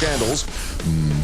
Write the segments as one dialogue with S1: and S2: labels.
S1: scandals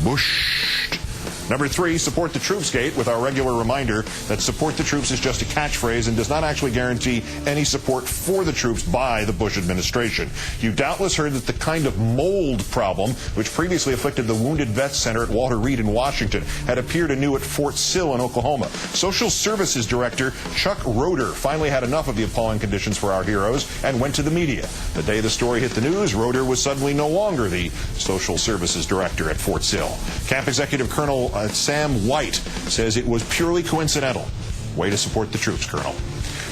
S1: mushed. Number 3, support the troops gate, with our regular reminder that support the troops is just a catchphrase and does not actually guarantee any support for the troops by the Bush administration. You doubtless heard that the kind of mold problem, which previously afflicted the Wounded Vets Center at Walter Reed in Washington, had appeared anew at Fort Sill in Oklahoma. Social Services Director Chuck Roeder finally had enough of the appalling conditions for our heroes and went to the media. The day the story hit the news, Roeder was suddenly no longer the Social Services Director at Fort Sill. Camp Executive Colonel Sam White says it was purely coincidental. Way to support the troops, Colonel.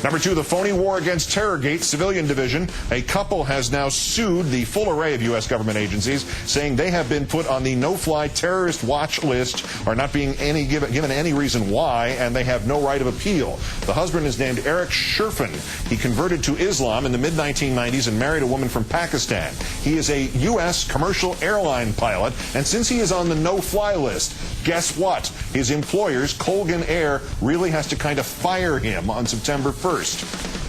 S1: Number 2, the phony war against Terrorgate Civilian Division. A couple has now sued the full array of U.S. government agencies, saying they have been put on the no-fly terrorist watch list, are not being given any reason why, and they have no right of appeal. The husband is named Eric Sherfin. He converted to Islam in the mid-1990s and married a woman from Pakistan. He is a U.S. commercial airline pilot, and since he is on the no-fly list, guess what? His employers, Colgan Air, really has to kind of fire him on September 1st.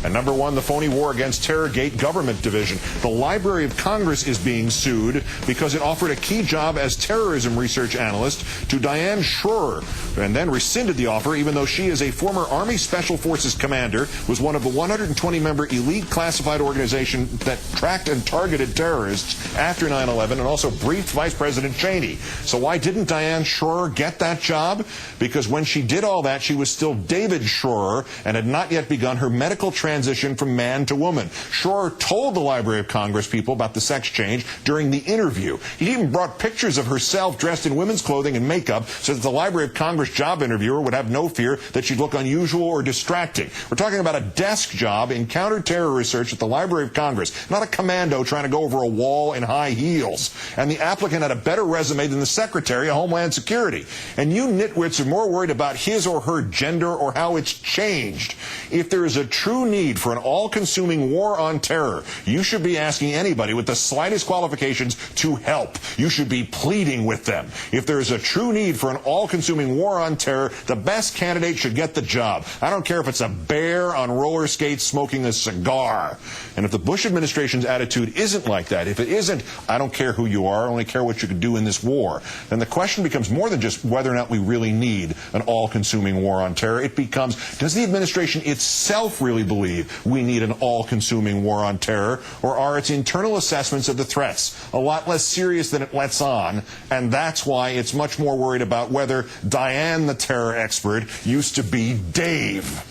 S1: And number 1, the phony war against Terrorgate Government Division. The Library of Congress is being sued because it offered a key job as terrorism research analyst to Diane Schroer, and then rescinded the offer even though she is a former Army Special Forces commander, was one of the 120-member elite classified organization that tracked and targeted terrorists after 9/11 and also briefed Vice President Cheney. So why didn't Diane Schroer get that job? Because when she did all that, she was still David Schroer and had not yet begun her medical transition from man to woman. Schroer told the Library of Congress people about the sex change during the interview. He even brought pictures of herself dressed in women's clothing and makeup so that the Library of Congress job interviewer would have no fear that she'd look unusual or distracting. We're talking about a desk job in counter-terror research at the Library of Congress, not a commando trying to go over a wall in high heels. And the applicant had a better resume than the Secretary of Homeland Security. And you nitwits are more worried about his or her gender or how it's changed. If there is a true need for an all-consuming war on terror, you should be asking anybody with the slightest qualifications to help. You should be pleading with them. If there is a true need for an all-consuming war on terror, the best candidate should get the job. I don't care if it's a bear on roller skates smoking a cigar. And if the Bush administration's attitude isn't like that, if it isn't, I don't care who you are, I only care what you can do in this war, then the question becomes more than just whether or not we really need an all-consuming war on terror. It becomes, does the administration itself really believe we need an all-consuming war on terror, or are its internal assessments of the threats a lot less serious than it lets on, and that's why it's much more worried about whether Diane, the terror expert, used to be Dave?